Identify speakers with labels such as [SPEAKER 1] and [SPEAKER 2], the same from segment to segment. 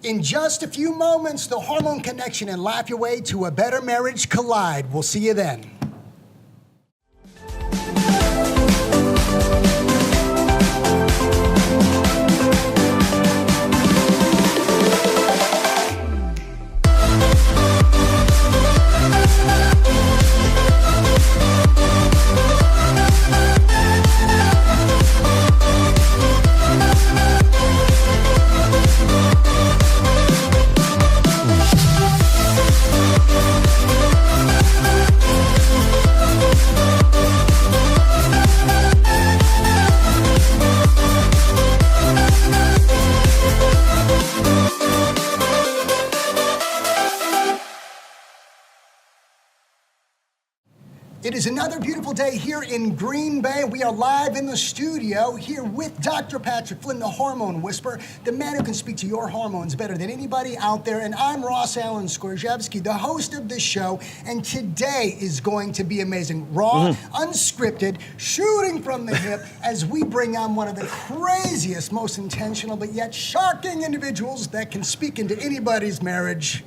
[SPEAKER 1] In just a few moments, the Hormone Connection and Laugh Your Way to a Better Marriage collide. We'll see you then. It is another beautiful day here in Green Bay. We are live in the studio here with Dr. Patrick Flynn, the Hormone Whisperer, the man who can speak to your hormones better than anybody out there. And I'm Ross Allen Skorzewski, the host of this show. And today is going to be amazing. Raw, unscripted, shooting from the hip as we bring on one of the craziest, most intentional, but yet shocking individuals that can speak into anybody's marriage.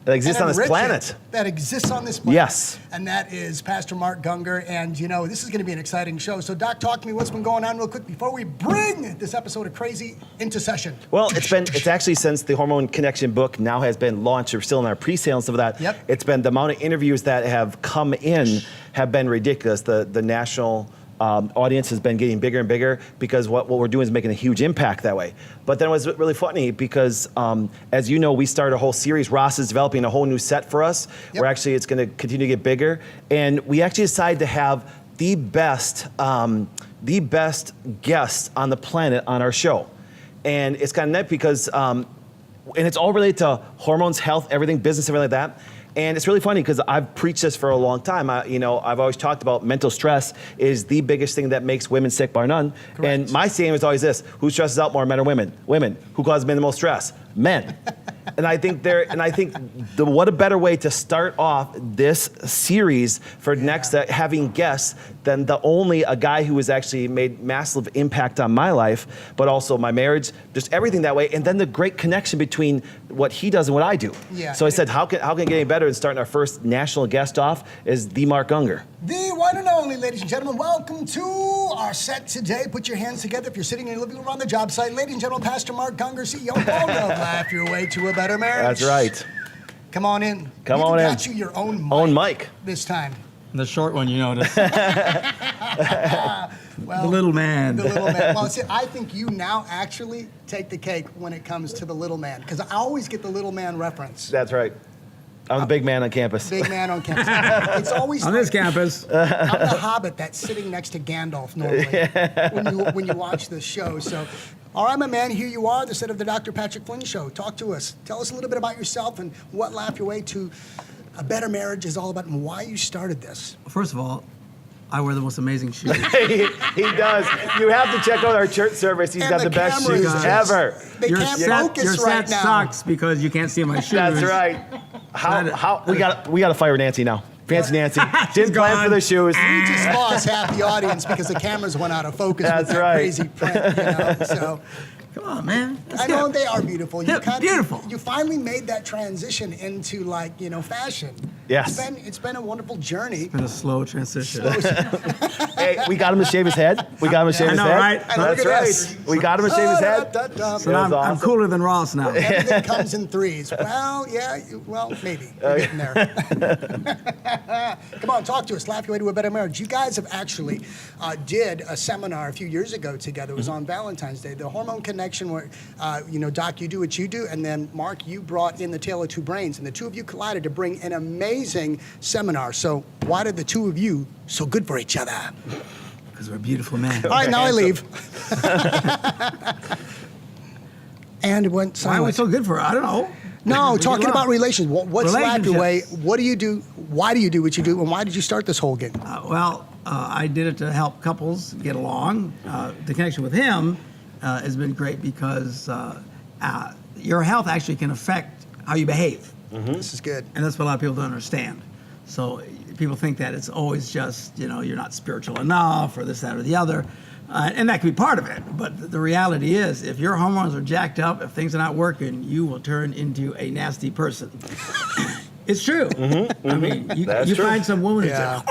[SPEAKER 2] That exists on this planet.
[SPEAKER 1] That exists on this planet.
[SPEAKER 2] Yes.
[SPEAKER 1] And that is Pastor Mark Gungor. And, you know, this is going to be an exciting show. So, Doc, talk to me what's been going on real quick before we bring this episode of Crazy into session.
[SPEAKER 2] Well, it's actually since the Hormone Connection book now has been launched. We're still in our pre-sale and stuff of that.
[SPEAKER 1] Yep.
[SPEAKER 2] It's been the amount of interviews that have come in have been ridiculous. The national audience has been getting bigger and bigger because what we're doing is making a huge impact that way. But then it was really funny because, as you know, we started a whole series. Ross is developing a whole new set for us.
[SPEAKER 1] Yep.
[SPEAKER 2] Where actually it's going to continue to get bigger. And we actually decided to have the best guests on the planet on our show. And it's kind of neat because, and it's all related to hormones, health, everything, business, everything like that. And it's really funny because I've preached this for a long time. I've always talked about mental stress is the biggest thing that makes women sick, bar none.
[SPEAKER 1] Correct.
[SPEAKER 2] And my saying is always this: who stresses out more, men or women? Women. Who causes men the most stress? Men. And I think what a better way to start off this series for next having guests than a guy who has actually made massive impact on my life, but also my marriage, just everything that way, and then the great connection between what he does and what I do.
[SPEAKER 1] Yeah.
[SPEAKER 2] So I said, how can it get any better than starting our first national guest off is the Mark Gungor.
[SPEAKER 1] The one and only, ladies and gentlemen, welcome to our set today. Put your hands together if you're sitting in your living room on the job site. Ladies and gentlemen, Pastor Mark Gungor, CEO of Laugh Your Way to a Better Marriage.
[SPEAKER 2] That's right.
[SPEAKER 1] Come on in.
[SPEAKER 2] Come on in.
[SPEAKER 1] Got you your own mic.
[SPEAKER 2] Own mic.
[SPEAKER 1] This time.
[SPEAKER 3] The short one, you notice.
[SPEAKER 1] Well,
[SPEAKER 3] The little man.
[SPEAKER 1] The little man. Well, see, I think you now actually take the cake when it comes to the little man, because I always get the little man reference.
[SPEAKER 2] That's right. I'm the big man on campus.
[SPEAKER 1] Big man on campus. It's always
[SPEAKER 3] On this campus.
[SPEAKER 1] I'm the Hobbit that's sitting next to Gandalf normally when you watch this show. So, all right, my man, here you are, the set of the Dr. Patrick Flynn Show. Talk to us. Tell us a little bit about yourself and what Laugh Your Way to a Better Marriage is all about and why you started this.
[SPEAKER 3] First of all, I wear the most amazing shoes.
[SPEAKER 2] He does. You have to check out our church service. He's
[SPEAKER 1] And
[SPEAKER 2] got the best
[SPEAKER 1] camera
[SPEAKER 2] shoes
[SPEAKER 1] is
[SPEAKER 2] ever.
[SPEAKER 1] They can't focus
[SPEAKER 3] your
[SPEAKER 1] right
[SPEAKER 3] set
[SPEAKER 1] now.
[SPEAKER 3] sucks because you can't see my shoes.
[SPEAKER 2] That's right. How we got to fire Nancy now. Fancy Nancy. Didn't plan for
[SPEAKER 3] gone.
[SPEAKER 2] the shoes.
[SPEAKER 1] We just lost half the audience because the cameras went out of focus
[SPEAKER 2] That's
[SPEAKER 1] with that
[SPEAKER 2] right.
[SPEAKER 1] crazy print, you know. So
[SPEAKER 3] Come on, man. That's
[SPEAKER 1] I know
[SPEAKER 3] hip.
[SPEAKER 1] they are beautiful.
[SPEAKER 3] Hip, beautiful.
[SPEAKER 1] You finally made that transition into fashion.
[SPEAKER 2] Yes.
[SPEAKER 1] It's been a wonderful journey.
[SPEAKER 3] Been a slow transition.
[SPEAKER 2] Hey, we got him to shave his head. We got him to shave
[SPEAKER 3] I
[SPEAKER 2] his
[SPEAKER 3] know,
[SPEAKER 2] head.
[SPEAKER 3] right?
[SPEAKER 1] And look
[SPEAKER 2] That's
[SPEAKER 1] at
[SPEAKER 2] right.
[SPEAKER 1] this.
[SPEAKER 2] We got him to shave his head.
[SPEAKER 1] Da-da-da-da.
[SPEAKER 3] So now I'm
[SPEAKER 2] awesome.
[SPEAKER 3] cooler than Ross now.
[SPEAKER 1] Everything comes in threes. Well, yeah, maybe. We're getting there. Come on, talk to us. Laugh Your Way to a Better Marriage. You guys have actually did a seminar a few years ago together. It was on Valentine's Day. The Hormone Connection, where, Doc, you do what you do, and then Mark, you brought in the Tale of Two Brains, and the two of you collided to bring an amazing seminar. So why did the two of you so good for each other?
[SPEAKER 3] Because we're beautiful men.
[SPEAKER 1] All right, now I leave. And it went
[SPEAKER 3] Why are we
[SPEAKER 1] silent.
[SPEAKER 3] so good for it? I don't know.
[SPEAKER 1] No,
[SPEAKER 3] We
[SPEAKER 1] talking
[SPEAKER 3] get
[SPEAKER 1] about
[SPEAKER 3] along.
[SPEAKER 1] relations. What's Laugh Your Way?
[SPEAKER 3] Relationships.
[SPEAKER 1] What do you do? Why do you do what you do? And why did you start this whole gig?
[SPEAKER 3] I did it to help couples get along. The connection with him has been great because your health actually can affect how you behave.
[SPEAKER 1] This is good.
[SPEAKER 3] And that's what a lot of people don't understand. So people think that it's always just, you're not spiritual enough or this, that, or the other. And that could be part of it. But the reality is, if your hormones are jacked up, if things are not working, you will turn into a nasty person. It's true. I mean, you
[SPEAKER 2] true.
[SPEAKER 3] find some woman who's
[SPEAKER 1] Yeah.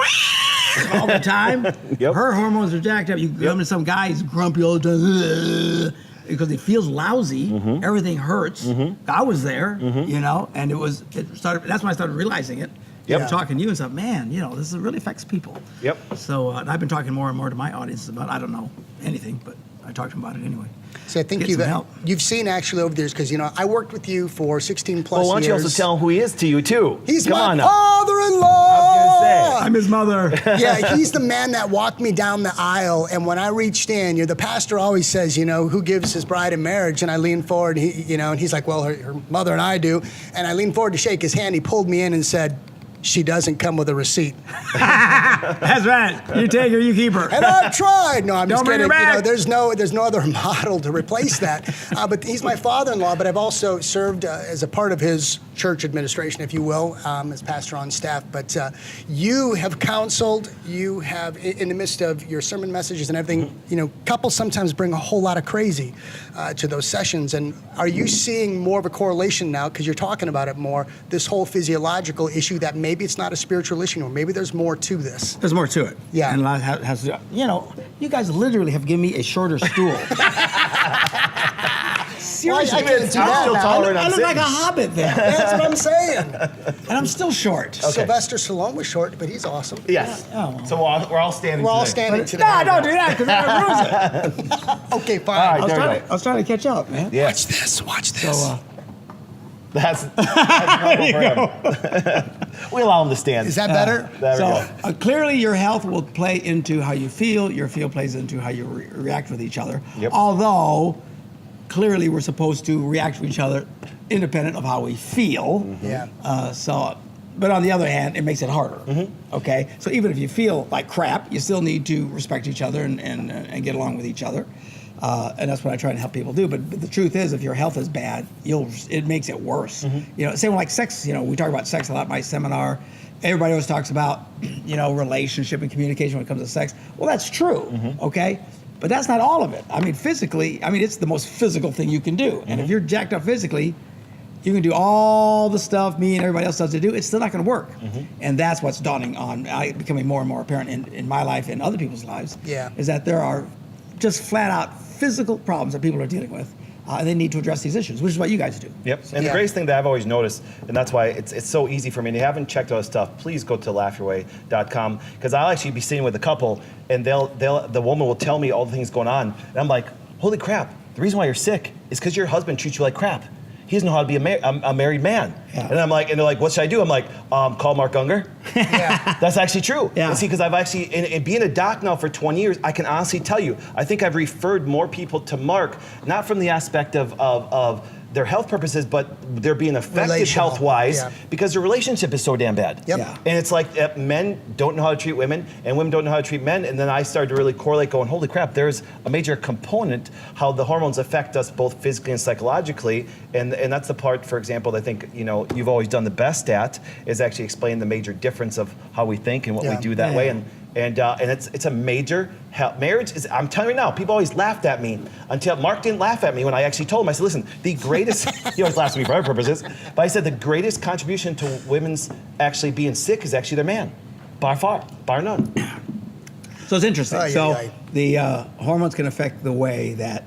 [SPEAKER 3] just all the time.
[SPEAKER 2] Yep.
[SPEAKER 3] Her hormones are jacked up. You come to some guy, he's grumpy all the time because he feels lousy. Everything hurts. I was there, you know, and it started. That's when I started realizing it.
[SPEAKER 2] Yep.
[SPEAKER 3] I'm talking to you and stuff, man, you know, this really affects people.
[SPEAKER 2] Yep.
[SPEAKER 3] So and I've been talking more and more to my audience about, I don't know anything, but I talk to them about it anyway.
[SPEAKER 1] So I think
[SPEAKER 3] Get some help.
[SPEAKER 1] you've seen actually over the years, because, you know, I worked with you for 16 plus
[SPEAKER 2] Well, why don't you
[SPEAKER 1] years.
[SPEAKER 2] also tell him who he is to you too?
[SPEAKER 1] He's
[SPEAKER 2] Come
[SPEAKER 1] my
[SPEAKER 2] on now.
[SPEAKER 1] father-in-law.
[SPEAKER 2] I was gonna say.
[SPEAKER 3] I'm his mother.
[SPEAKER 1] Yeah, he's the man that walked me down the aisle. And when I reached in, the pastor always says, you know, who gives his bride in marriage? And I leaned forward, and he's like, well, her mother and I do. And I leaned forward to shake his hand. He pulled me in and said, she doesn't come with a receipt.
[SPEAKER 3] That's right. You take her, you keep her.
[SPEAKER 1] And I've tried. No, I'm
[SPEAKER 3] Don't
[SPEAKER 1] just
[SPEAKER 3] bring
[SPEAKER 1] kidding.
[SPEAKER 3] her back.
[SPEAKER 1] There's no other model to replace that. But he's my father-in-law. But I've also served as a part of his church administration, if you will, as pastor on staff. But you have counseled. You have, in the midst of your sermon messages and everything. You know, couples sometimes bring a whole lot of crazy to those sessions. And are you seeing more of a correlation now, because you're talking about it more? This whole physiological issue that maybe it's not a spiritual issue, or maybe there's more to this.
[SPEAKER 3] There's more to it.
[SPEAKER 1] Yeah.
[SPEAKER 3] And a lot has to do, you know, you guys literally have given me a shorter stool. Seriously.
[SPEAKER 1] I can't do
[SPEAKER 2] I'm
[SPEAKER 1] that
[SPEAKER 2] still
[SPEAKER 1] now.
[SPEAKER 2] taller than
[SPEAKER 3] I
[SPEAKER 2] I'm
[SPEAKER 3] look like a
[SPEAKER 2] sitting.
[SPEAKER 3] hobbit then.
[SPEAKER 1] That's what I'm saying.
[SPEAKER 3] And I'm still short.
[SPEAKER 1] Sylvester Stallone was short, but he's awesome.
[SPEAKER 2] Yes.
[SPEAKER 3] Oh.
[SPEAKER 2] So we're all standing.
[SPEAKER 1] We're all
[SPEAKER 2] today.
[SPEAKER 1] standing today.
[SPEAKER 3] No, don't do that because that ruins it.
[SPEAKER 1] Okay, fine.
[SPEAKER 2] All right,
[SPEAKER 3] I was,
[SPEAKER 2] there we
[SPEAKER 3] trying
[SPEAKER 2] go.
[SPEAKER 3] to, I was trying to catch up, man.
[SPEAKER 2] Yeah.
[SPEAKER 1] Watch this. Watch
[SPEAKER 3] So,
[SPEAKER 1] this.
[SPEAKER 2] That's normal for him. We allow him to stand.
[SPEAKER 1] Is that better?
[SPEAKER 2] There we
[SPEAKER 3] So
[SPEAKER 2] go.
[SPEAKER 3] clearly, your health will play into how you feel. Your feel plays into how you react with each other.
[SPEAKER 2] Yep.
[SPEAKER 3] Although, clearly, we're supposed to react to each other independent of how we feel.
[SPEAKER 1] Yeah.
[SPEAKER 3] But on the other hand, it makes it harder. Okay. So even if you feel like crap, you still need to respect each other and get along with each other. And that's what I try to help people do. But the truth is, if your health is bad, it makes it worse. You know, same like sex. You know, we talk about sex a lot in my seminar. Everybody always talks about, you know, relationship and communication when it comes to sex. Well, that's true. Okay. But that's not all of it. I mean, physically, it's the most physical thing you can do. And if you're jacked up physically, you can do all the stuff me and everybody else does to do. It's still not going to work. And that's what's dawning on, becoming more and more apparent in my life and other people's lives.
[SPEAKER 1] Yeah.
[SPEAKER 3] Is that there are just flat out physical problems that people are dealing with. And they need to address these issues, which is what you guys do.
[SPEAKER 2] Yep. And
[SPEAKER 1] Yeah.
[SPEAKER 2] the greatest thing that I've always noticed, and that's why it's so easy for me, and if you haven't checked out stuff, please go to laughyourway.com, because I'll actually be sitting with a couple, and the woman will tell me all the things going on, and I'm like, holy crap, the reason why you're sick is because your husband treats you like crap. He doesn't know how to be a married man.
[SPEAKER 3] Yeah.
[SPEAKER 2] And I'm like, and they're like, what should I do? I'm like, call Mark Unger.
[SPEAKER 1] Yeah.
[SPEAKER 2] That's actually true.
[SPEAKER 3] Yeah.
[SPEAKER 2] And see, because I've actually, in being a doc now for 20 years, I can honestly tell you, I think I've referred more people to Mark, not from the aspect of their health purposes, but they're being affected
[SPEAKER 1] Relational,
[SPEAKER 2] health-wise
[SPEAKER 1] yeah.
[SPEAKER 2] because their relationship is so damn bad.
[SPEAKER 1] Yep.
[SPEAKER 3] Yeah.
[SPEAKER 2] And it's like men don't know how to treat women, and women don't know how to treat men. And then I started to really correlate, going, holy crap, there's a major component how the hormones affect us both physically and psychologically. And that's the part, for example, that I think you've always done the best at, is actually explain the major difference of how we think and what we
[SPEAKER 1] Yeah.
[SPEAKER 2] do that way. And it's a major help. Marriage is, I'm telling you now, people always laughed at me until Mark didn't laugh at me when I actually told him. I said, listen, the greatest, he always laughs at me for other purposes, but I said the greatest contribution to women's actually being sick is actually their man. By far, bar none.
[SPEAKER 3] So it's interesting.
[SPEAKER 1] Aye,
[SPEAKER 3] So
[SPEAKER 1] aye,
[SPEAKER 3] the hormones can affect the way that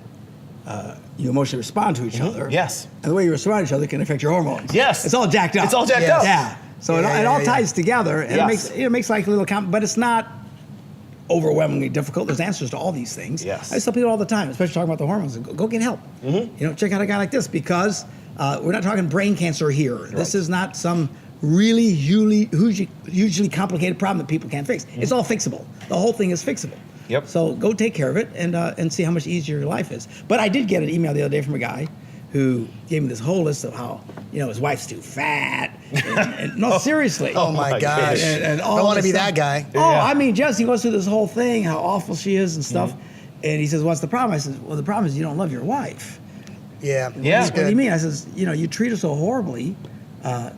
[SPEAKER 3] you emotionally respond to each other.
[SPEAKER 2] Yes.
[SPEAKER 3] And the way you respond to each other can affect your hormones.
[SPEAKER 2] Yes.
[SPEAKER 3] It's all jacked up.
[SPEAKER 2] It's all jacked
[SPEAKER 1] Yes.
[SPEAKER 2] up.
[SPEAKER 3] Yeah. So it
[SPEAKER 1] Yeah,
[SPEAKER 3] all
[SPEAKER 1] yeah.
[SPEAKER 3] ties together, and
[SPEAKER 2] Yes.
[SPEAKER 3] it makes like a little but it's not overwhelmingly difficult. There's answers to all these things.
[SPEAKER 2] Yes.
[SPEAKER 3] I tell people all the time, especially talking about the hormones, go get help. You know, check out a guy like this, because we're not talking brain cancer here. This is not some really hugely complicated problem that people can't fix. It's all fixable. The whole thing is fixable.
[SPEAKER 2] Yep.
[SPEAKER 3] So go take care of it and see how much easier your life is. But I did get an email the other day from a guy who gave me this whole list of how, his wife's too fat. And no, seriously.
[SPEAKER 1] Oh my
[SPEAKER 2] my
[SPEAKER 1] gosh.
[SPEAKER 2] goodness.
[SPEAKER 3] And all
[SPEAKER 1] Don't want to
[SPEAKER 3] this
[SPEAKER 1] be
[SPEAKER 3] stuff.
[SPEAKER 1] that guy.
[SPEAKER 3] Oh,
[SPEAKER 2] Yeah.
[SPEAKER 3] I mean, Jesse goes through this whole thing, how awful she is and stuff. And he says, what's the problem? I said, well, the problem is you don't love your wife.
[SPEAKER 1] Yeah.
[SPEAKER 2] Yeah.
[SPEAKER 1] That's
[SPEAKER 3] What do
[SPEAKER 1] good.
[SPEAKER 3] you mean? I says, you treat her so horribly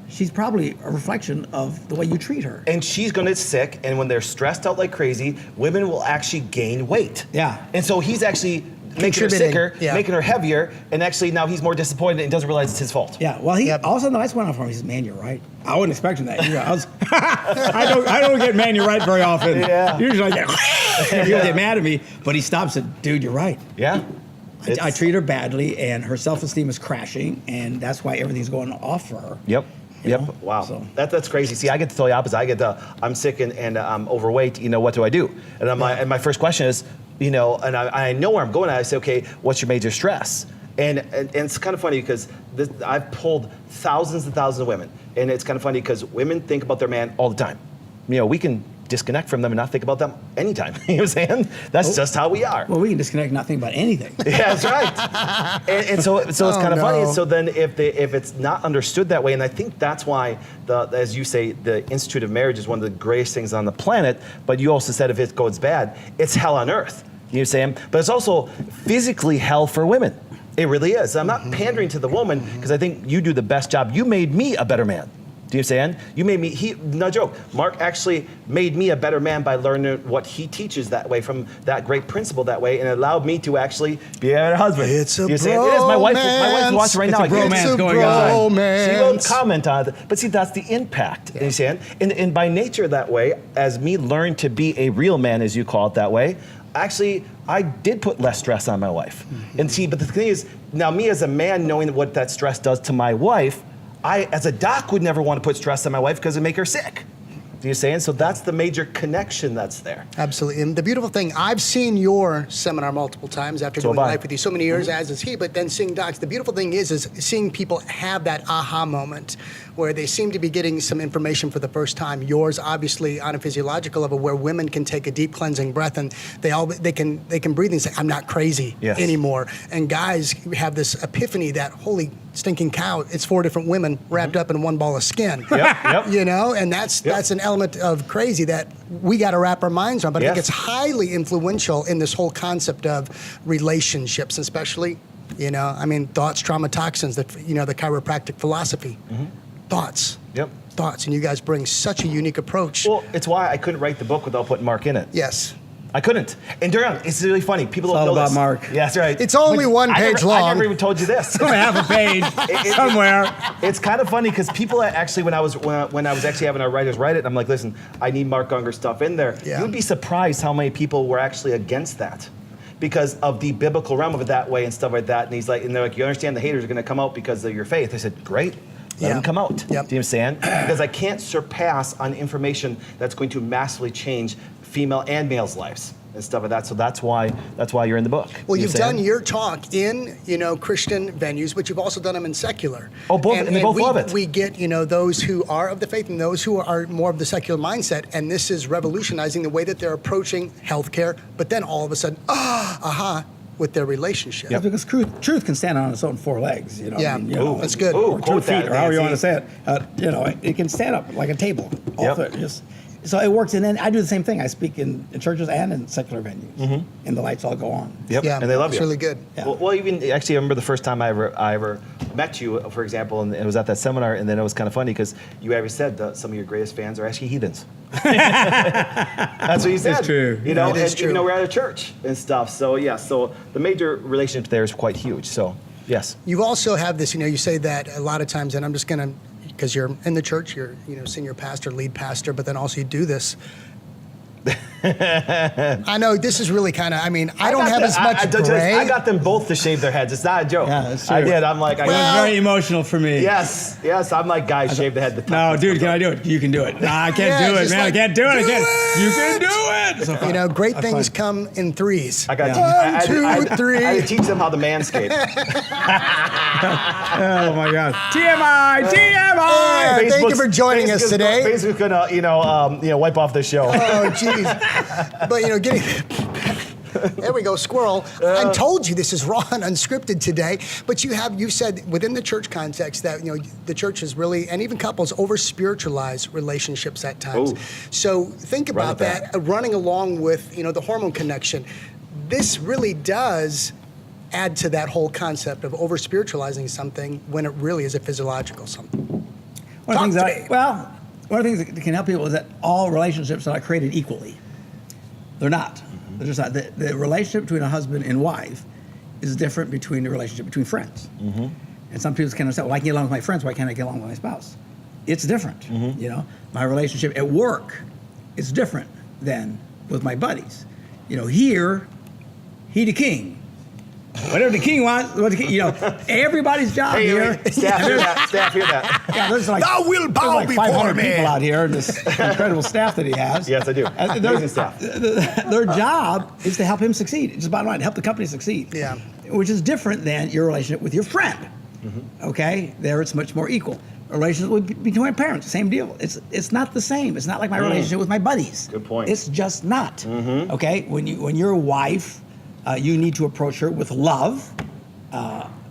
[SPEAKER 3] she's probably a reflection of the way you treat her.
[SPEAKER 2] And she's gonna get sick, and when they're stressed out like crazy, women will actually gain weight.
[SPEAKER 3] Yeah.
[SPEAKER 2] And so he's actually making her
[SPEAKER 1] Contributing,
[SPEAKER 2] sicker,
[SPEAKER 1] yeah.
[SPEAKER 2] making her heavier, and actually now he's more disappointed and doesn't realize it's his fault.
[SPEAKER 3] Yeah, well, he
[SPEAKER 1] Yep.
[SPEAKER 3] all of a sudden the lights went off for him. He says, "Man, you're right." I wasn't expecting that. I don't get "Man, you're right" very often.
[SPEAKER 2] Yeah.
[SPEAKER 3] Usually I get he'll get mad at me, but he stops and, "Dude, you're right."
[SPEAKER 2] Yeah.
[SPEAKER 3] I
[SPEAKER 2] It's-
[SPEAKER 3] treat her badly, and her self-esteem is crashing, and that's why everything's going off for her.
[SPEAKER 2] Yep.
[SPEAKER 3] You
[SPEAKER 2] Yep.
[SPEAKER 3] know?
[SPEAKER 2] Wow.
[SPEAKER 3] So-
[SPEAKER 2] That's crazy. See, I get the totally opposite. I'm sick and I'm overweight. What do I do? And my first question is, and I know where I'm going. I say, okay, what's your major stress? And it's kind of funny because I've pulled thousands and thousands of women, and it's kind of funny because women think about their man all the time. We can disconnect from them and not think about them anytime. You know what I'm saying? That's just how we are.
[SPEAKER 3] Well, we can disconnect and not think about anything.
[SPEAKER 2] Yeah, that's right. and so it's kind of funny. So then if it's not understood that way, and I think that's why, as you say, the Institute of Marriage is one of the greatest things on the planet, but you also said if it goes bad, it's hell on earth. You know what I'm saying? But it's also physically hell for women. It really is. I'm not pandering to the woman because I think you do the best job. You made me a better man. Do you understand? You made me, no joke, Mark actually made me a better man by learning what he teaches that way, from that great principle that way, and it allowed me to actually be a better husband.
[SPEAKER 1] It's a
[SPEAKER 2] You understand? It is. My wife's watching right
[SPEAKER 3] It's
[SPEAKER 2] now.
[SPEAKER 3] a bromance
[SPEAKER 1] It's a
[SPEAKER 3] going on.
[SPEAKER 1] bromance.
[SPEAKER 2] She won't comment on it. But see, that's the impact. You understand? And by nature that way, as me learn to be a real man, as you call it that way, actually, I did put less stress on my wife. And see, but the thing is, now me as a man knowing what that stress does to my wife, I, as a doc, would never want to put stress on my wife because it would make her sick. Do you understand? So that's the major connection that's there.
[SPEAKER 1] Absolutely. And the beautiful thing, I've seen your seminar multiple times after
[SPEAKER 2] So
[SPEAKER 1] doing
[SPEAKER 2] have I.
[SPEAKER 1] life with you so many years, as is he, but then seeing docs. The beautiful thing is seeing people have that aha moment where they seem to be getting some information for the first time. Yours, obviously, on a physiological level, where women can take a deep cleansing breath and they can breathe and say, "I'm not crazy
[SPEAKER 2] Yes.
[SPEAKER 1] anymore." And guys have this epiphany that, holy stinking cow, it's 4 different women wrapped up in one ball of skin.
[SPEAKER 2] Yep.
[SPEAKER 1] And that's an element of crazy that we got to wrap our minds on. But I think
[SPEAKER 2] Yes.
[SPEAKER 1] it's highly influential in this whole concept of relationships, especially, thoughts, trauma, toxins, the chiropractic philosophy. Thoughts.
[SPEAKER 2] Yep.
[SPEAKER 1] Thoughts. And you guys bring such a unique approach.
[SPEAKER 2] Well, it's why I couldn't write the book without putting Mark in it.
[SPEAKER 1] Yes.
[SPEAKER 2] I couldn't. And Durian, it's really funny. People
[SPEAKER 3] It's
[SPEAKER 2] don't
[SPEAKER 3] all
[SPEAKER 2] know
[SPEAKER 3] about
[SPEAKER 2] this.
[SPEAKER 3] Mark.
[SPEAKER 2] Yeah, that's right.
[SPEAKER 1] It's only one
[SPEAKER 2] I
[SPEAKER 1] page
[SPEAKER 2] never-
[SPEAKER 1] long.
[SPEAKER 2] I never even told you this.
[SPEAKER 3] Only half a page somewhere.
[SPEAKER 2] It's kind of funny because people actually, when I was actually having our writers write it, I'm like, listen, I need Mark Unger stuff in there.
[SPEAKER 1] Yeah.
[SPEAKER 2] You'd be surprised how many people were actually against that because of the biblical realm of it that way and stuff like that. And they're like, you understand the haters are going to come out because of your faith. I said, great. Let
[SPEAKER 1] Yeah.
[SPEAKER 2] them come out.
[SPEAKER 1] Yep.
[SPEAKER 2] Do you understand? Because I can't surpass on information that's going to massively change female and males' lives and stuff like that. So that's why you're in the book.
[SPEAKER 1] Well,
[SPEAKER 2] You
[SPEAKER 1] you've
[SPEAKER 2] understand?
[SPEAKER 1] done your talk in, Christian venues, but you've also done them in secular.
[SPEAKER 2] Oh, both, and they both love it.
[SPEAKER 1] We get, those who are of the faith and those who are more of the secular mindset, and this is revolutionizing the way that they're approaching healthcare, but then all of a sudden, with their relationship.
[SPEAKER 3] That's because truth can stand on its own 4 legs.
[SPEAKER 1] Yeah. Ooh, that's good.
[SPEAKER 2] Ooh,
[SPEAKER 3] Or 2
[SPEAKER 2] quote that,
[SPEAKER 3] feet, or however you want to
[SPEAKER 2] Nancy.
[SPEAKER 3] say it. It can stand up like a table.
[SPEAKER 2] Yep.
[SPEAKER 3] So it works, and then I do the same thing. I speak in churches and in secular venues, and the lights all go on.
[SPEAKER 2] Yep.
[SPEAKER 1] Yeah,
[SPEAKER 2] And they love
[SPEAKER 1] it's
[SPEAKER 2] you.
[SPEAKER 1] really good.
[SPEAKER 3] Yeah.
[SPEAKER 2] Well, even actually, I remember the first time I ever met you, for example, and it was at that seminar, and then it was kind of funny because you ever said that some of your greatest fans are actually heathens. That's what you said.
[SPEAKER 3] It's true.
[SPEAKER 1] It is
[SPEAKER 2] and
[SPEAKER 1] true.
[SPEAKER 2] even though we're at a church and stuff. So yeah, so the major relationship there is quite huge. So yes.
[SPEAKER 1] You also have this, you say that a lot of times, and I'm just going to, because you're in the church, you're, senior pastor, lead pastor, but then also you do this. I know this is really kind of, I don't have as much gray.
[SPEAKER 2] I got them both to shave their heads. It's not a joke.
[SPEAKER 3] Yeah, that's true.
[SPEAKER 2] I did. I'm like,
[SPEAKER 3] It was very emotional for me.
[SPEAKER 2] yes. I'm like, guys, shave the head. The top.
[SPEAKER 3] No, dude, can I do it? You can do it. Nah, I can't
[SPEAKER 1] Yeah,
[SPEAKER 3] do it,
[SPEAKER 1] just
[SPEAKER 3] man.
[SPEAKER 1] like,
[SPEAKER 3] I can't do it.
[SPEAKER 1] do
[SPEAKER 3] I can't.
[SPEAKER 1] it!
[SPEAKER 3] You can do it. So
[SPEAKER 1] Great
[SPEAKER 3] That's
[SPEAKER 1] things
[SPEAKER 3] fine.
[SPEAKER 1] come in threes.
[SPEAKER 2] I got
[SPEAKER 3] Yeah.
[SPEAKER 2] to,
[SPEAKER 1] 1, 2, 3.
[SPEAKER 2] I had to teach them how to manscape.
[SPEAKER 3] Oh my God. TMI. TMI.
[SPEAKER 1] Thank you for joining us
[SPEAKER 2] Facebook's
[SPEAKER 1] today.
[SPEAKER 2] Facebook's gonna, wipe off the show.
[SPEAKER 1] Oh, jeez. But, getting... There we go, squirrel. I told you this is raw and unscripted today, but you said within the church context that the church is really, and even couples, over spiritualize relationships at times.
[SPEAKER 2] Ooh.
[SPEAKER 1] So think about
[SPEAKER 2] Run with
[SPEAKER 1] that, running along with the hormone connection. This really does add to that whole concept of over spiritualizing something when it really is a physiological something.
[SPEAKER 3] One of the
[SPEAKER 1] Talk
[SPEAKER 3] things
[SPEAKER 1] to me.
[SPEAKER 3] one of the things that can help people is that all relationships are not created equally. They're not. They're just not. The relationship between a husband and wife is different between the relationship between friends. And some people can understand, well, I can get along with my friends, why can't I get along with my spouse? It's different. You know, my relationship at work is different than with my buddies. You know, here, he the king. Whatever the king wants, what the king, you know, everybody's job
[SPEAKER 2] Hey,
[SPEAKER 3] here.
[SPEAKER 2] staff, hear that. Staff, hear that.
[SPEAKER 3] Yeah, there's like,
[SPEAKER 1] Thou wilt bow
[SPEAKER 3] there's like
[SPEAKER 1] before
[SPEAKER 3] 500
[SPEAKER 1] me.
[SPEAKER 3] people out here and this incredible staff that he has.
[SPEAKER 2] Yes, I do.
[SPEAKER 3] And
[SPEAKER 2] Amazing staff.
[SPEAKER 3] Their job is to help him succeed. It's just bottom line, to help the company succeed.
[SPEAKER 1] Yeah.
[SPEAKER 3] Which is different than your relationship with your friend. Okay? There it's much more equal. A relationship between my parents, same deal. It's not the same. It's not like my relationship with my buddies.
[SPEAKER 2] Good point.
[SPEAKER 3] It's just not. Okay? When you're a wife, you need to approach her with love.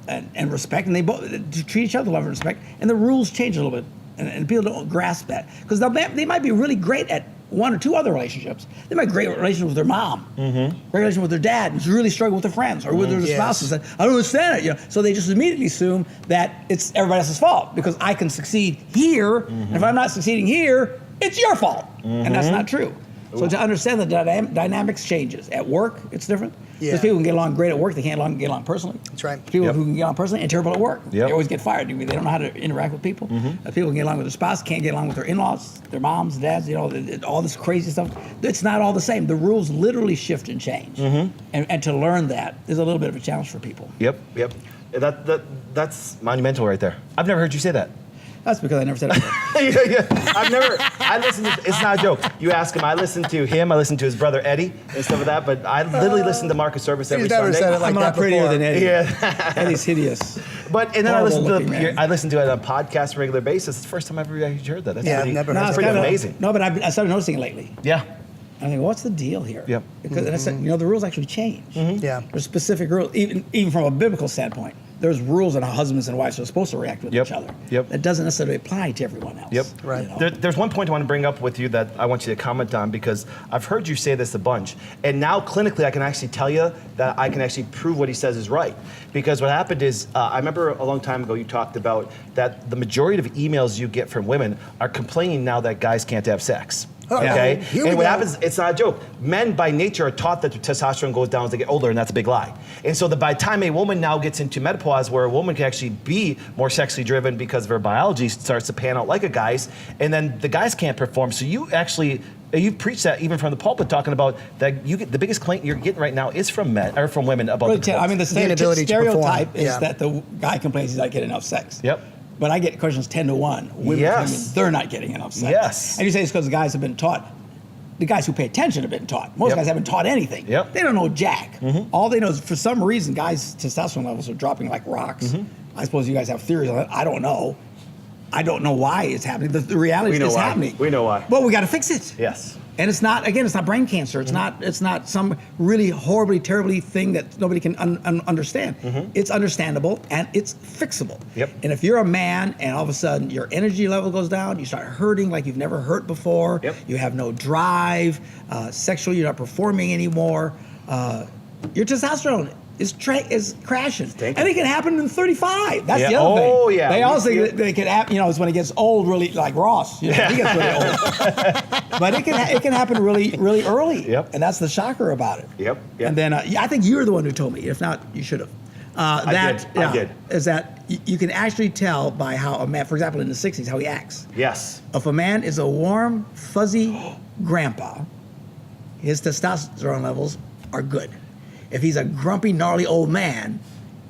[SPEAKER 3] And respect, and they both to treat each other with love and respect, and the rules change a little bit, and people don't grasp that because they might be really great at one or two other relationships. They might have a great relationship with their mom, great relationship with their dad, and really struggle with their friends or with their
[SPEAKER 1] Yes.
[SPEAKER 3] spouses. And I don't understand it, you know. So they just immediately assume that it's everybody else's fault because I can succeed here, and if I'm not succeeding here, it's your fault, and that's not true. So to understand the dynamics changes. At work, it's different.
[SPEAKER 1] Yeah.
[SPEAKER 3] Because people can get along great at work, they can't get along personally.
[SPEAKER 1] That's right.
[SPEAKER 3] People
[SPEAKER 2] Yep.
[SPEAKER 3] who can get along personally and terrible at work.
[SPEAKER 2] Yep.
[SPEAKER 3] They always get fired. They don't know how to interact with people. People can get along with their spouse, can't get along with their in-laws, their moms, dads, you know, all this crazy stuff. It's not all the same. The rules literally shift and change. And to learn that is a little bit of a challenge for people.
[SPEAKER 2] Yep. That's monumental right there. I've never heard you say that.
[SPEAKER 3] That's because I never said it.
[SPEAKER 2] I listened to, it's not a joke. You ask him, I listen to him, I listen to his brother Eddie and stuff like that, but I literally listen to Marcus Service every
[SPEAKER 1] He's never
[SPEAKER 2] Sunday.
[SPEAKER 1] said it like
[SPEAKER 3] I'm a
[SPEAKER 1] that
[SPEAKER 3] lot prettier
[SPEAKER 1] before.
[SPEAKER 3] than Eddie.
[SPEAKER 2] Yeah.
[SPEAKER 3] Eddie's hideous.
[SPEAKER 2] But, and then I
[SPEAKER 3] Horrible
[SPEAKER 2] listen
[SPEAKER 3] looking man.
[SPEAKER 2] to it on a podcast on a regular basis. It's the first time I've ever actually heard that. That's
[SPEAKER 1] Yeah, I've
[SPEAKER 2] pretty,
[SPEAKER 1] never
[SPEAKER 2] that's
[SPEAKER 1] heard
[SPEAKER 2] pretty
[SPEAKER 1] that.
[SPEAKER 2] amazing.
[SPEAKER 3] No, but I started noticing it lately.
[SPEAKER 2] Yeah.
[SPEAKER 3] I think, what's the deal here?
[SPEAKER 2] Yep.
[SPEAKER 3] Because and I said, the rules actually change.
[SPEAKER 1] Yeah.
[SPEAKER 3] There's specific rules, even from a biblical standpoint. There's rules on how husbands and wives are supposed to react with
[SPEAKER 2] Yep.
[SPEAKER 3] each other.
[SPEAKER 2] Yep.
[SPEAKER 3] That doesn't necessarily apply to everyone else.
[SPEAKER 2] Yep.
[SPEAKER 1] Right.
[SPEAKER 3] you know?
[SPEAKER 2] There's one point I want to bring up with you that I want you to comment on because I've heard you say this a bunch. And now clinically, I can actually tell you that I can actually prove what he says is right. Because what happened is, I remember a long time ago you talked about that the majority of emails you get from women are complaining now that guys can't have sex. Okay?
[SPEAKER 1] Here we
[SPEAKER 2] And what
[SPEAKER 1] go.
[SPEAKER 2] happens, it's not a joke. Men by nature are taught that their testosterone goes down as they get older, and that's a big lie. And so by the time a woman now gets into menopause, where a woman can actually be more sexually driven because of her biology starts to pan out like a guy's, and then the guys can't perform. So you preach that even from the pulpit, talking about that you get the biggest complaint you're getting right now is from men or from women about
[SPEAKER 3] Really,
[SPEAKER 2] the
[SPEAKER 3] I mean, the
[SPEAKER 1] inability to perform.
[SPEAKER 3] stereotype is
[SPEAKER 1] Yeah.
[SPEAKER 3] that the guy complains he's not getting enough sex.
[SPEAKER 2] Yep.
[SPEAKER 3] But I get questions 10-1. Women
[SPEAKER 2] Yes.
[SPEAKER 3] claiming they're not getting enough sex.
[SPEAKER 2] Yes.
[SPEAKER 3] And you say it's because the guys have been taught. The guys who pay attention have been taught. Most
[SPEAKER 2] Yep.
[SPEAKER 3] guys haven't taught anything.
[SPEAKER 2] Yep.
[SPEAKER 3] They don't know jack. All they know is for some reason, guys' testosterone levels are dropping like rocks. I suppose you guys have theories on it. I don't know. I don't know why it's happening. The reality
[SPEAKER 2] We
[SPEAKER 3] is
[SPEAKER 2] know
[SPEAKER 3] it's
[SPEAKER 2] why.
[SPEAKER 3] happening.
[SPEAKER 2] We know why.
[SPEAKER 3] But we got to fix it.
[SPEAKER 2] Yes.
[SPEAKER 3] And it's not brain cancer. It's not some really horribly, terribly thing that nobody can understand. It's understandable and it's fixable.
[SPEAKER 2] Yep.
[SPEAKER 3] And if you're a man and all of a sudden your energy level goes down, you start hurting like you've never hurt before.
[SPEAKER 2] Yep.
[SPEAKER 3] You have no drive. Sexually, you're not performing anymore. Your testosterone is crashing,
[SPEAKER 2] Stinking.
[SPEAKER 3] and it can happen in 35. That's
[SPEAKER 2] Yeah.
[SPEAKER 3] the other thing.
[SPEAKER 2] Oh, yeah.
[SPEAKER 3] They
[SPEAKER 2] We
[SPEAKER 3] also
[SPEAKER 2] see
[SPEAKER 3] think
[SPEAKER 2] it.
[SPEAKER 3] that they can happen. It's when it gets old, really, like Ross. He gets really old. But it can happen really, really early.
[SPEAKER 2] Yep.
[SPEAKER 3] And that's the shocker about it.
[SPEAKER 2] Yep.
[SPEAKER 3] And then I think you're the one who told me. If not, you should have.
[SPEAKER 2] I did.
[SPEAKER 3] Is that you can actually tell by how a man, for example, in the 60s, how he acts.
[SPEAKER 2] Yes.
[SPEAKER 3] If a man is a warm, fuzzy grandpa, his testosterone levels are good. If he's a grumpy, gnarly old man,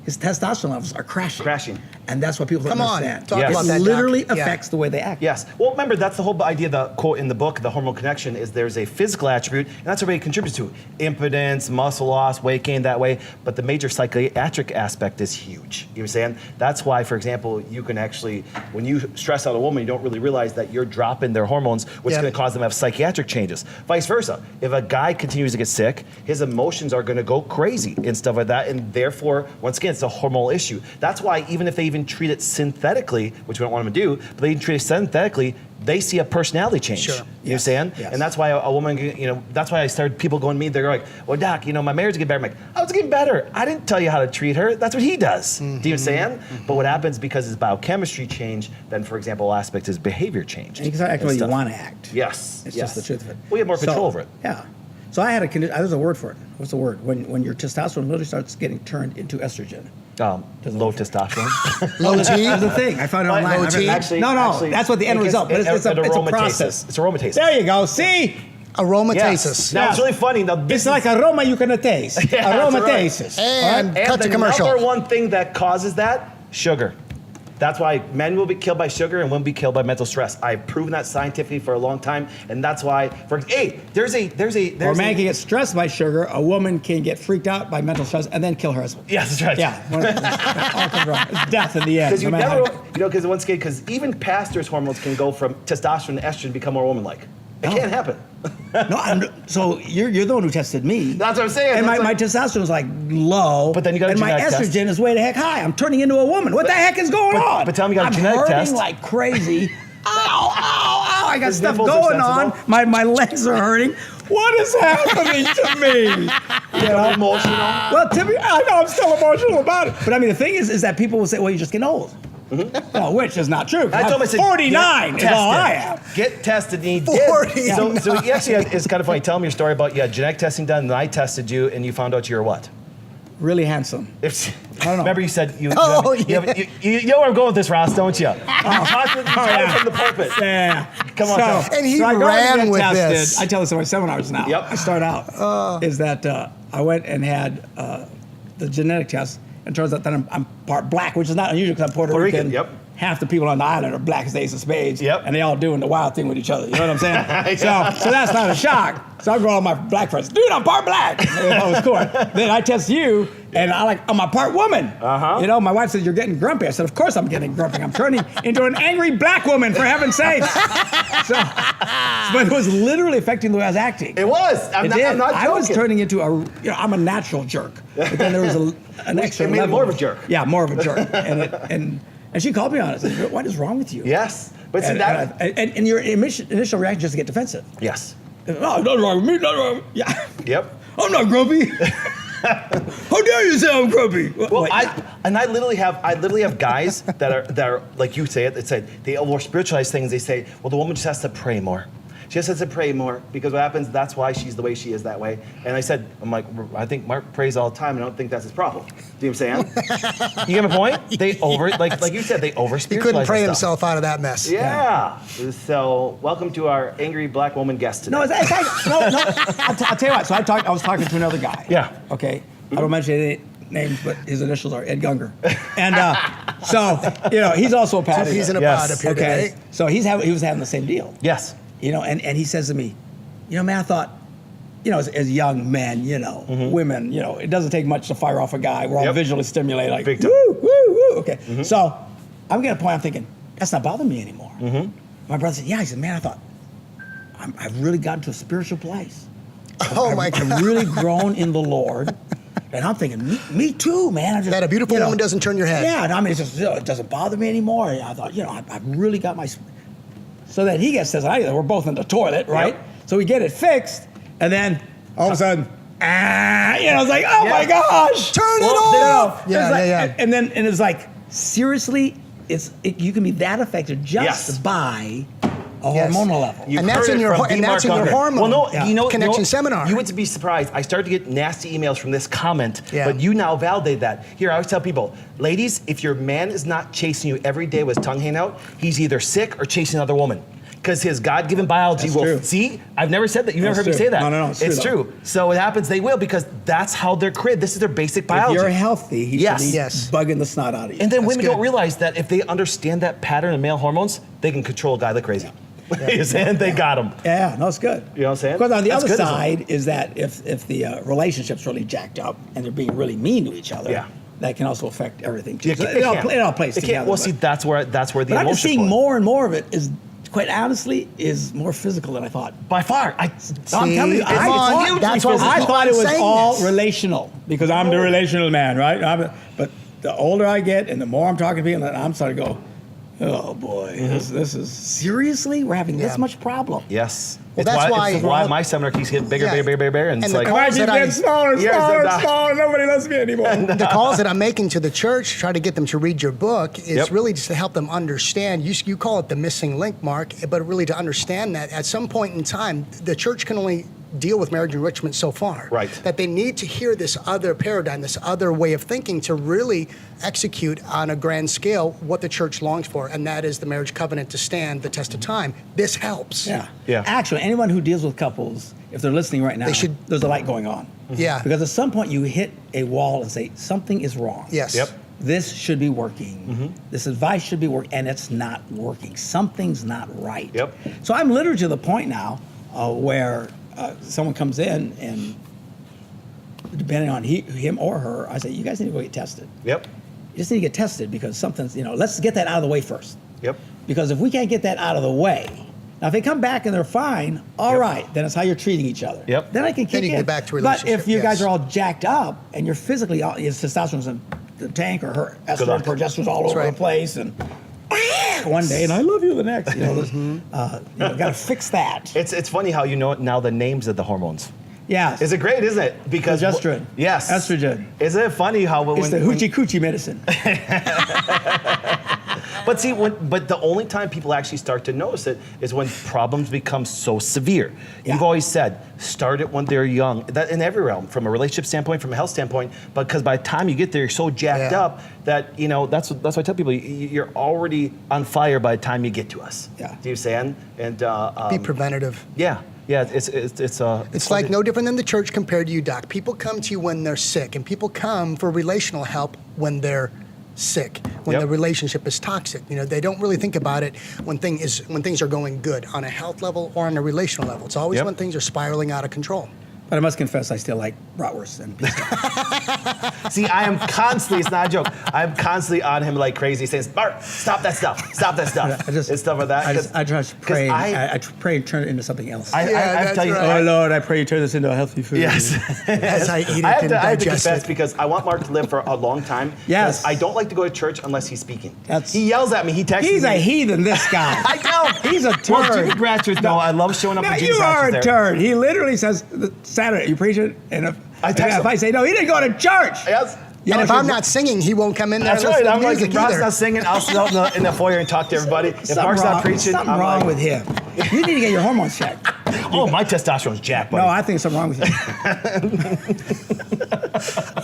[SPEAKER 3] his testosterone levels are crashing.
[SPEAKER 2] And
[SPEAKER 3] that's what people don't
[SPEAKER 1] Come on,
[SPEAKER 3] understand.
[SPEAKER 1] talk
[SPEAKER 2] Yes.
[SPEAKER 1] about
[SPEAKER 3] It
[SPEAKER 1] that, Doc.
[SPEAKER 3] literally
[SPEAKER 1] Yeah.
[SPEAKER 3] affects the way they act.
[SPEAKER 2] Yes. Well, remember, that's the whole idea, the quote in the book, The Hormone Connection, is there's a physical attribute, and that's what everybody contributes to. Impotence, muscle loss, weight gain that way. But the major psychiatric aspect is huge. You know what I'm saying? That's why, for example, you can actually, when you stress out a woman, you don't really realize that you're dropping their hormones, which is
[SPEAKER 1] Yeah.
[SPEAKER 2] going to cause them to have psychiatric changes. Vice versa. If a guy continues to get sick, his emotions are going to go crazy and stuff like that. And therefore, once again, it's a hormonal issue. That's why even if they even treat it synthetically, which we don't want them to do, but they treat it synthetically, they see a personality change.
[SPEAKER 1] Sure.
[SPEAKER 2] You know what I'm saying?
[SPEAKER 3] Yes.
[SPEAKER 2] And that's why a woman, that's why I started people going to me, they're like, well, doc, my marriage is getting better. I'm like, oh, it's getting better. I didn't tell you how to treat her. That's what he does. Do you know what I'm saying? But what happens because his biochemistry change, then for example, aspect is behavior change.
[SPEAKER 3] And you can act the way you want to act.
[SPEAKER 2] Yes.
[SPEAKER 3] It's
[SPEAKER 2] yes.
[SPEAKER 3] just the truth of it.
[SPEAKER 2] We have more control
[SPEAKER 3] So,
[SPEAKER 2] over it.
[SPEAKER 3] Yeah. So I had a condition. There's a word for it. What's the word? When your testosterone literally starts getting turned into estrogen.
[SPEAKER 2] Low testosterone.
[SPEAKER 1] Low T.
[SPEAKER 3] That's the thing. I found it online.
[SPEAKER 1] Low
[SPEAKER 3] I read-
[SPEAKER 1] T?
[SPEAKER 2] Actually-
[SPEAKER 3] That's what the end
[SPEAKER 2] it gets-
[SPEAKER 3] result. But it's a process.
[SPEAKER 2] It's aromatase.
[SPEAKER 3] There you go. See,
[SPEAKER 1] Aromatase.
[SPEAKER 2] Yes. Now it's really funny. Now
[SPEAKER 3] it's like aroma you can taste.
[SPEAKER 2] Yeah, that's
[SPEAKER 3] Aromatase.
[SPEAKER 1] And cut
[SPEAKER 2] and
[SPEAKER 1] to commercial.
[SPEAKER 2] Number one thing that causes that, sugar. That's why men will be killed by sugar and women be killed by mental stress. I've proven that scientifically for a long time, and that's why. Or
[SPEAKER 3] Or a man can get stressed by sugar. A woman can get freaked out by mental stress and then kill her husband.
[SPEAKER 2] Yes, that's right.
[SPEAKER 3] Yeah. All comes wrong. It's death in the end.
[SPEAKER 2] Because
[SPEAKER 3] no matter how-
[SPEAKER 2] because even pastors' hormones can go from testosterone to estrogen and become more woman-like. It can't happen.
[SPEAKER 3] No, so you're the one who tested me.
[SPEAKER 2] That's what I'm saying.
[SPEAKER 3] And
[SPEAKER 2] That's
[SPEAKER 3] my
[SPEAKER 2] like-
[SPEAKER 3] testosterone is like low.
[SPEAKER 2] But then you got a
[SPEAKER 3] and my
[SPEAKER 2] genetic test.
[SPEAKER 3] estrogen is way the heck high. I'm turning into a woman. What the heck is going on?
[SPEAKER 2] but tell me you got a
[SPEAKER 3] I'm
[SPEAKER 2] genetic
[SPEAKER 3] hurting
[SPEAKER 2] test.
[SPEAKER 3] like crazy. Ow, ow, ow. I got
[SPEAKER 2] His
[SPEAKER 3] stuff
[SPEAKER 2] nipples are
[SPEAKER 3] going on.
[SPEAKER 2] sensible.
[SPEAKER 3] My legs are hurting. What is happening to me? You know?
[SPEAKER 2] Emotional.
[SPEAKER 3] Well, to me, I know I'm still emotional about it. But I mean, the thing is that people will say, well, you're just getting old. Well, which is not true.
[SPEAKER 2] I told him, I said,
[SPEAKER 3] 49
[SPEAKER 2] get
[SPEAKER 3] is all I
[SPEAKER 2] tested.
[SPEAKER 3] am.
[SPEAKER 2] Get tested. And he
[SPEAKER 1] 49.
[SPEAKER 2] did. So he actually, it's kind of funny. Tell me your story about you had genetic testing done, and I tested you, and you found out you're what?
[SPEAKER 3] Really handsome.
[SPEAKER 2] I
[SPEAKER 3] don't know.
[SPEAKER 2] Remember you said you.
[SPEAKER 1] Oh,
[SPEAKER 2] you know where I'm going with this, Ross, don't you? Talk from the pulpit.
[SPEAKER 3] Yeah.
[SPEAKER 2] Come on, tell.
[SPEAKER 1] And he
[SPEAKER 3] I go
[SPEAKER 1] ran
[SPEAKER 3] and get
[SPEAKER 1] with
[SPEAKER 3] tested.
[SPEAKER 1] this.
[SPEAKER 3] I tell this in my seminars now.
[SPEAKER 2] Yep.
[SPEAKER 3] I start out is that I went and had the genetic test, and it turns out that I'm part black, which is not unusual because I'm Puerto
[SPEAKER 2] Puerto
[SPEAKER 3] Rican.
[SPEAKER 2] Rican, yep.
[SPEAKER 3] Half the people on the island are black as the ace of spades.
[SPEAKER 2] Yep.
[SPEAKER 3] And they all doing the wild thing with each other. You know what I'm saying?
[SPEAKER 2] Yeah.
[SPEAKER 3] So that's not a shock. So I go all my black friends, dude, I'm part black. That was cool. Then I test you, and I'm a part woman.
[SPEAKER 2] Uh-huh.
[SPEAKER 3] You know, my wife said, you're getting grumpy. I said, of course I'm getting grumpy. I'm turning into an angry black woman, for heaven's sake. But it was literally affecting the way I was acting.
[SPEAKER 2] It was. I'm
[SPEAKER 3] It
[SPEAKER 2] not,
[SPEAKER 3] did.
[SPEAKER 2] I'm not joking.
[SPEAKER 3] I was turning into I'm a natural jerk. But then there was an extra
[SPEAKER 2] It made it
[SPEAKER 3] level.
[SPEAKER 2] more of a jerk.
[SPEAKER 3] Yeah, more of a jerk. And she called me on it. Said, what is wrong with you?
[SPEAKER 2] Yes. But see
[SPEAKER 3] And,
[SPEAKER 2] that.
[SPEAKER 3] and your initial reaction is just to get defensive.
[SPEAKER 2] Yes.
[SPEAKER 3] No, nothing wrong with me. Nothing wrong with me. Yeah.
[SPEAKER 2] Yep.
[SPEAKER 3] I'm not grumpy. How dare you say I'm grumpy?
[SPEAKER 2] Well,
[SPEAKER 3] Wait,
[SPEAKER 2] I literally have guys that are like you say it. They say they more spiritualize things. They say, well, the woman just has to pray more. She just has to pray more because what happens? That's why she's the way she is that way. And I said, I'm like, I think Mark prays all the time. And I don't think that's his problem. Do you know what I'm saying? You get my point? They like you said, they over spiritualize.
[SPEAKER 1] He couldn't pray
[SPEAKER 2] stuff.
[SPEAKER 1] himself out of that mess.
[SPEAKER 2] Yeah. So welcome to our angry black woman guest today.
[SPEAKER 3] no, it's like, no. I'll tell you what. So I was talking to another guy.
[SPEAKER 2] Yeah.
[SPEAKER 3] Okay. I don't mention any names, but his initials are Ed Gunger. And so he's also a pastor.
[SPEAKER 1] He's in a
[SPEAKER 2] Yes.
[SPEAKER 1] pod up here
[SPEAKER 3] Okay.
[SPEAKER 1] today.
[SPEAKER 3] So he was having the same deal.
[SPEAKER 2] Yes.
[SPEAKER 3] And he says to me, man, I thought, as young men, women, it doesn't take much to fire off a guy. We're all
[SPEAKER 2] Yep.
[SPEAKER 3] visually stimulated, like,
[SPEAKER 2] Big time.
[SPEAKER 3] woo, woo, woo. Okay. So I'm getting a point, I'm thinking, that's not bothering me anymore. My brother said, yeah. He said, man, I thought, I've really gotten to a spiritual place.
[SPEAKER 1] Oh my God.
[SPEAKER 3] I've really grown in the Lord. And I'm thinking, me too, man.
[SPEAKER 1] That a beautiful woman doesn't turn your head.
[SPEAKER 3] Yeah, and I mean, it doesn't bother me anymore. I thought, I've really got my... So then he says, we're both in the toilet, right?
[SPEAKER 2] Yep.
[SPEAKER 3] So we get it fixed, and then all of a sudden, it's like, oh my
[SPEAKER 2] Yeah.
[SPEAKER 3] gosh!
[SPEAKER 1] Turn it
[SPEAKER 2] Well,
[SPEAKER 1] off!
[SPEAKER 3] It's
[SPEAKER 1] Yeah,
[SPEAKER 3] like-
[SPEAKER 1] yeah.
[SPEAKER 3] And then it's like, seriously, you can be that affected just
[SPEAKER 2] Yes.
[SPEAKER 3] by a
[SPEAKER 1] Yes.
[SPEAKER 3] hormonal level.
[SPEAKER 2] You
[SPEAKER 1] And that's
[SPEAKER 2] heard
[SPEAKER 1] in
[SPEAKER 2] it
[SPEAKER 1] your
[SPEAKER 2] from
[SPEAKER 1] and
[SPEAKER 2] B.
[SPEAKER 1] that's in
[SPEAKER 2] Mark
[SPEAKER 1] your
[SPEAKER 2] Hunger.
[SPEAKER 1] hormone
[SPEAKER 2] Well, no,
[SPEAKER 3] Yeah.
[SPEAKER 1] connection seminar.
[SPEAKER 2] You wouldn't be surprised. I started to get nasty emails from this comment,
[SPEAKER 1] Yeah.
[SPEAKER 2] but you now validate that. Here, I always tell people, ladies, if your man is not chasing you every day with his tongue hanging out, he's either sick or chasing another woman. Because his God-given biology
[SPEAKER 3] That's
[SPEAKER 2] will
[SPEAKER 3] true.
[SPEAKER 2] see. I've never said that. You've never
[SPEAKER 3] That's
[SPEAKER 2] heard me
[SPEAKER 3] true.
[SPEAKER 2] say that.
[SPEAKER 3] No, it's
[SPEAKER 2] it's
[SPEAKER 3] true,
[SPEAKER 2] true. So it happens. They will because that's how they're created. This is their basic biology.
[SPEAKER 3] If you're healthy, he
[SPEAKER 2] Yes.
[SPEAKER 3] should be
[SPEAKER 1] Yes.
[SPEAKER 3] bugging the snot out of you.
[SPEAKER 2] And then
[SPEAKER 1] That's
[SPEAKER 2] women
[SPEAKER 1] good.
[SPEAKER 2] don't realize that if they understand that pattern of male hormones, they can control a guy like crazy. You're saying they got him.
[SPEAKER 3] Yeah, no, it's good.
[SPEAKER 2] You know what I'm saying?
[SPEAKER 3] Because on the
[SPEAKER 2] That's
[SPEAKER 3] other
[SPEAKER 2] good, isn't it?
[SPEAKER 3] side is that if the relationship's really jacked up and they're being really mean to each other,
[SPEAKER 2] Yeah.
[SPEAKER 3] that can also affect everything too.
[SPEAKER 2] It
[SPEAKER 3] So
[SPEAKER 2] can-
[SPEAKER 3] it all plays
[SPEAKER 2] It can't-
[SPEAKER 3] together.
[SPEAKER 2] Well,
[SPEAKER 3] but-
[SPEAKER 2] see, that's where the
[SPEAKER 3] but I'm
[SPEAKER 2] emotion.
[SPEAKER 3] just seeing
[SPEAKER 2] for it.
[SPEAKER 3] more and more of it is, quite honestly, is more physical than I thought.
[SPEAKER 2] By far,
[SPEAKER 3] I'm telling you,
[SPEAKER 1] See, come on, that's why
[SPEAKER 3] I
[SPEAKER 1] we
[SPEAKER 3] thought it
[SPEAKER 1] keep
[SPEAKER 3] was
[SPEAKER 1] saying
[SPEAKER 3] all
[SPEAKER 1] this.
[SPEAKER 3] relational because I'm the relational man, right? But the older I get and the more I'm talking to people, and I'm starting to go, oh boy, this is seriously, we're having this much problem.
[SPEAKER 2] Yes.
[SPEAKER 1] Well, that's why-
[SPEAKER 2] it's why my seminar keeps getting bigger,
[SPEAKER 1] Yeah.
[SPEAKER 2] bigger, bigger, bigger, and it's
[SPEAKER 1] the
[SPEAKER 2] like,
[SPEAKER 1] calls
[SPEAKER 3] Why keep
[SPEAKER 1] that I-
[SPEAKER 3] getting smaller,
[SPEAKER 2] Years
[SPEAKER 3] smaller,
[SPEAKER 2] of that.
[SPEAKER 3] smaller? Nobody loves me anymore.
[SPEAKER 1] The calls that I'm making to the church, try to get them to read your book, is
[SPEAKER 2] Yep.
[SPEAKER 1] really just to help them understand. You call it the missing link, Mark, but really to understand that at some point in time, the church can only deal with marriage enrichment so far.
[SPEAKER 2] Right.
[SPEAKER 1] That they need to hear this other paradigm, this other way of thinking to really execute on a grand scale what the church longs for, and that is the marriage covenant to stand the test of time. This helps.
[SPEAKER 3] Yeah.
[SPEAKER 2] Yeah.
[SPEAKER 3] Actually, anyone who deals with couples, if they're listening right now,
[SPEAKER 1] They should-
[SPEAKER 3] there's a light going on.
[SPEAKER 1] Yeah.
[SPEAKER 3] Because at some point you hit a wall and say, something is wrong.
[SPEAKER 1] Yes.
[SPEAKER 2] Yep.
[SPEAKER 3] This should be working. This advice should be working, and it's not working. Something's not right.
[SPEAKER 2] Yep.
[SPEAKER 3] So I'm literally to the point now where someone comes in and depending on him or her, I say, you guys need to go get tested.
[SPEAKER 2] Yep.
[SPEAKER 3] You just need to get tested because something's, let's get that out of the way first.
[SPEAKER 2] Yep.
[SPEAKER 3] Because if we can't get that out of the way, now if they come back and they're fine, all
[SPEAKER 2] Yep.
[SPEAKER 3] right, then it's how you're treating each other.
[SPEAKER 2] Yep.
[SPEAKER 3] Then I can kick
[SPEAKER 1] Then you can
[SPEAKER 3] in.
[SPEAKER 1] get back to
[SPEAKER 3] But
[SPEAKER 1] relationship,
[SPEAKER 3] if you guys
[SPEAKER 1] yes.
[SPEAKER 3] are all jacked up and you're physically, your testosterone's in the tank or her estrogen,
[SPEAKER 2] luck.
[SPEAKER 3] progesterone's all over
[SPEAKER 1] right.
[SPEAKER 3] the place and one day and I love you the next. Got to fix that.
[SPEAKER 2] It's funny how you know now the names of the hormones.
[SPEAKER 3] Yes.
[SPEAKER 2] Is it great, isn't it? Because
[SPEAKER 3] Progesterone.
[SPEAKER 2] Yes.
[SPEAKER 3] Estrogen.
[SPEAKER 2] Isn't it funny how when
[SPEAKER 3] It's the hoochie coochie medicine.
[SPEAKER 2] But see, but the only time people actually start to notice it is when problems become so severe.
[SPEAKER 3] Yeah.
[SPEAKER 2] You've always said, start it when they're young. That in every realm, from a relationship standpoint, from a health standpoint. But because by the time you get there, you're so jacked
[SPEAKER 1] Yeah.
[SPEAKER 2] up that that's why I tell people you're already on fire by the time you get to us.
[SPEAKER 3] Yeah.
[SPEAKER 2] Do you understand? And
[SPEAKER 1] Be preventative.
[SPEAKER 2] yeah, it's
[SPEAKER 1] It's like no different than the church compared to you, Doc. People come to you when they're sick, and people come for relational help when they're sick, when
[SPEAKER 2] Yep.
[SPEAKER 1] the relationship is toxic. They don't really think about it when things are going good on a health level or on a relational level. It's always
[SPEAKER 2] Yep.
[SPEAKER 1] when things are spiraling out of control.
[SPEAKER 3] But I must confess, I still like bratwurst and pizza.
[SPEAKER 2] See, I am constantly, it's not a joke, I'm constantly on him like crazy saying, Bart, stop that stuff, and stuff like that.
[SPEAKER 3] I try to pray.
[SPEAKER 2] 'cause
[SPEAKER 3] I pray and turn it into something else.
[SPEAKER 2] I
[SPEAKER 1] Yeah,
[SPEAKER 2] have to
[SPEAKER 1] that's
[SPEAKER 2] tell you,
[SPEAKER 1] right.
[SPEAKER 3] Oh Lord, I pray you turn this into a healthy food.
[SPEAKER 2] yes.
[SPEAKER 1] As I eat it
[SPEAKER 2] I have
[SPEAKER 1] and
[SPEAKER 2] to
[SPEAKER 1] digest
[SPEAKER 2] confess
[SPEAKER 1] it.
[SPEAKER 2] because I want Mark to live for a long time.
[SPEAKER 3] Yes.
[SPEAKER 2] because I don't like to go to church unless he's speaking.
[SPEAKER 3] That's-
[SPEAKER 2] he yells at me, he texts
[SPEAKER 3] He's
[SPEAKER 2] me.
[SPEAKER 3] a heathen, this guy.
[SPEAKER 2] I know.
[SPEAKER 3] He's a
[SPEAKER 2] Well,
[SPEAKER 3] turd.
[SPEAKER 2] Jimmy Gratchers, no, I love showing up
[SPEAKER 3] Now,
[SPEAKER 2] with Jimmy
[SPEAKER 3] you are a
[SPEAKER 2] Gratchers there.
[SPEAKER 3] turd. He literally says, Saturday, you preach it, and if
[SPEAKER 2] I text him.
[SPEAKER 3] I say, no, he didn't go to church.
[SPEAKER 2] Yes.
[SPEAKER 3] You
[SPEAKER 1] And
[SPEAKER 3] know,
[SPEAKER 1] if I'm not singing, he won't come in there
[SPEAKER 2] That's
[SPEAKER 1] and
[SPEAKER 2] right.
[SPEAKER 1] listen
[SPEAKER 2] I'm
[SPEAKER 1] to
[SPEAKER 2] like,
[SPEAKER 1] music
[SPEAKER 2] if Rob's
[SPEAKER 1] either.
[SPEAKER 2] not singing, I'll sit out in the foyer and talk to everybody. If
[SPEAKER 3] something
[SPEAKER 2] Mark's
[SPEAKER 3] wrong,
[SPEAKER 2] not preaching,
[SPEAKER 3] something
[SPEAKER 2] I'm
[SPEAKER 3] wrong
[SPEAKER 2] like,
[SPEAKER 3] with him. You need to get your hormones checked.
[SPEAKER 2] oh, my testosterone's jacked, buddy.
[SPEAKER 3] No, I think something wrong with him.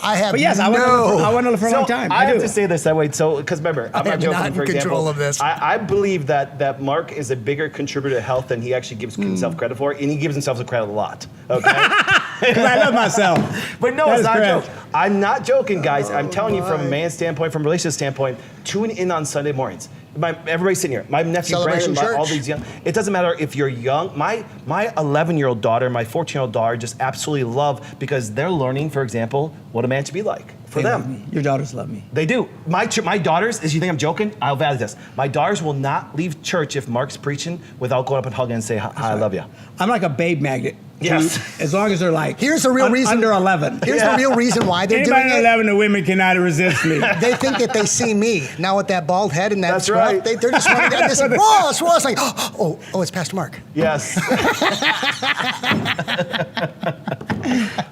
[SPEAKER 1] I have
[SPEAKER 3] But yes, I want to live for a long time.
[SPEAKER 2] I have
[SPEAKER 3] do.
[SPEAKER 2] to say this that way. So, because remember, I'm
[SPEAKER 1] I
[SPEAKER 2] not
[SPEAKER 1] am
[SPEAKER 2] joking.
[SPEAKER 1] not in
[SPEAKER 2] for example,
[SPEAKER 1] control of this.
[SPEAKER 2] I believe that Mark is a bigger contributor to health than he actually gives himself credit for, and he gives himself the credit a lot. Okay.
[SPEAKER 3] Because I love myself.
[SPEAKER 2] But no,
[SPEAKER 3] That
[SPEAKER 2] it's
[SPEAKER 3] is
[SPEAKER 2] not a
[SPEAKER 3] correct.
[SPEAKER 2] joke. I'm not joking, guys. I'm telling you from a
[SPEAKER 1] my.
[SPEAKER 2] man's standpoint, from a relationship standpoint, tune in on Sunday mornings. Everybody's sitting here. My nephew
[SPEAKER 1] Celebration
[SPEAKER 2] Brandon, all
[SPEAKER 1] Church.
[SPEAKER 2] these young. It doesn't matter if you're young. My 11-year-old daughter, my 14-year-old daughter, just absolutely love because they're learning, for example, what a man should be like for
[SPEAKER 3] They love
[SPEAKER 2] them.
[SPEAKER 3] me. Your daughters love me.
[SPEAKER 2] They do. My daughters, as you think I'm joking, I'll validate this. My daughters will not leave church if Mark's preaching without going up and hugging and say, hi, I love you.
[SPEAKER 3] I'm like a babe magnet.
[SPEAKER 2] Yes.
[SPEAKER 3] As long as they're like
[SPEAKER 1] Here's the real reason.
[SPEAKER 3] under 11.
[SPEAKER 1] Here's the real reason why they're
[SPEAKER 3] Anybody
[SPEAKER 1] doing
[SPEAKER 3] under
[SPEAKER 1] it.
[SPEAKER 3] 11, the women cannot resist me.
[SPEAKER 1] They think that they see me now with that bald head and that
[SPEAKER 2] That's
[SPEAKER 1] scruff.
[SPEAKER 2] right.
[SPEAKER 1] They're just running down this. Ross, Ross, like, oh, it's Pastor Mark.
[SPEAKER 2] Yes.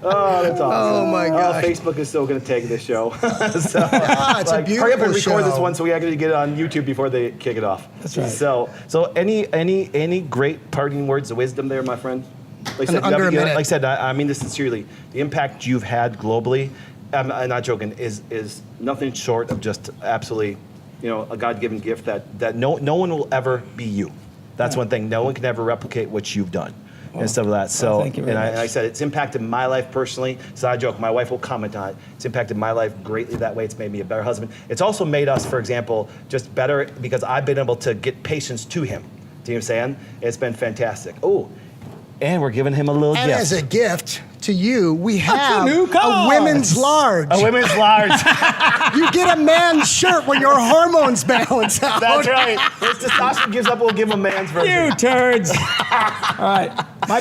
[SPEAKER 2] Oh, that's awesome.
[SPEAKER 1] Oh my gosh.
[SPEAKER 2] Facebook is still going to take this show. So,
[SPEAKER 1] It's a
[SPEAKER 2] hurry up
[SPEAKER 1] beautiful
[SPEAKER 2] and record this
[SPEAKER 1] show.
[SPEAKER 2] one so we actually get it on YouTube before they kick it off.
[SPEAKER 3] That's right.
[SPEAKER 2] So any great parting words of wisdom there, my friend? Like I said,
[SPEAKER 1] Under a minute.
[SPEAKER 2] Like I said, I mean this sincerely. The impact you've had globally, I'm not joking, is nothing short of just absolutely, a God-given gift that no one will ever be you. That's one thing. No one can ever replicate what you've done. And stuff like that. So,
[SPEAKER 3] thank you very much.
[SPEAKER 2] I said it's impacted my life personally. It's not a joke. My wife will comment on it. It's impacted my life greatly that way. It's made me a better husband. It's also made us, for example, just better because I've been able to get patients to him. Do you know what I'm saying? It's been fantastic. Oh, and we're giving him a little
[SPEAKER 1] And
[SPEAKER 2] gift.
[SPEAKER 1] as a gift to you, we have
[SPEAKER 3] new
[SPEAKER 1] a
[SPEAKER 3] cause.
[SPEAKER 1] women's large.
[SPEAKER 2] A women's large.
[SPEAKER 1] You get a man's shirt when your hormones balance out.
[SPEAKER 2] That's right. If testosterone gives up, we'll give him a man's version.
[SPEAKER 3] You turds. All right. My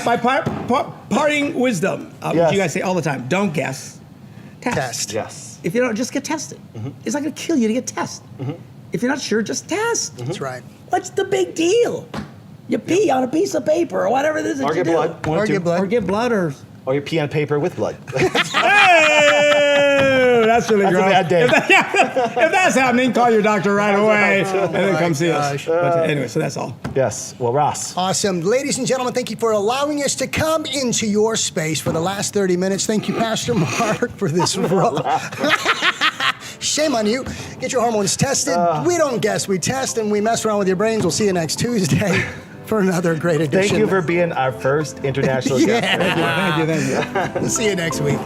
[SPEAKER 3] parting wisdom,
[SPEAKER 2] Yes.
[SPEAKER 3] which you guys say all the time, don't guess.
[SPEAKER 1] Test.
[SPEAKER 2] Yes.
[SPEAKER 3] If you don't, just get tested. It's not going to kill you to get tested. If you're not sure, just test.
[SPEAKER 1] That's right.
[SPEAKER 3] What's the big deal? You pee on a piece of paper or whatever it is that
[SPEAKER 2] Or
[SPEAKER 3] you
[SPEAKER 2] get
[SPEAKER 3] do.
[SPEAKER 2] blood. One
[SPEAKER 1] Or
[SPEAKER 2] or two.
[SPEAKER 1] get blood.
[SPEAKER 3] Or get blood or...
[SPEAKER 2] Or you pee on paper with blood.
[SPEAKER 3] Hey, that's really
[SPEAKER 2] That's a
[SPEAKER 3] gross.
[SPEAKER 2] bad day.
[SPEAKER 3] If that's happening, call your doctor right away and then
[SPEAKER 1] my
[SPEAKER 3] come see
[SPEAKER 1] gosh.
[SPEAKER 3] us. But anyway, so that's all.
[SPEAKER 2] Yes. Well, Ross.
[SPEAKER 1] Awesome. Ladies and gentlemen, thank you for allowing us to come into your space for the last 30 minutes. Thank you, Pastor Mark, for this role. Shame on you. Get your hormones tested. We don't guess, we test, and we mess around with your brains. We'll see you next Tuesday for another great edition.
[SPEAKER 2] Thank you for being our first international guest.
[SPEAKER 3] Thank you.
[SPEAKER 1] We'll see you next week.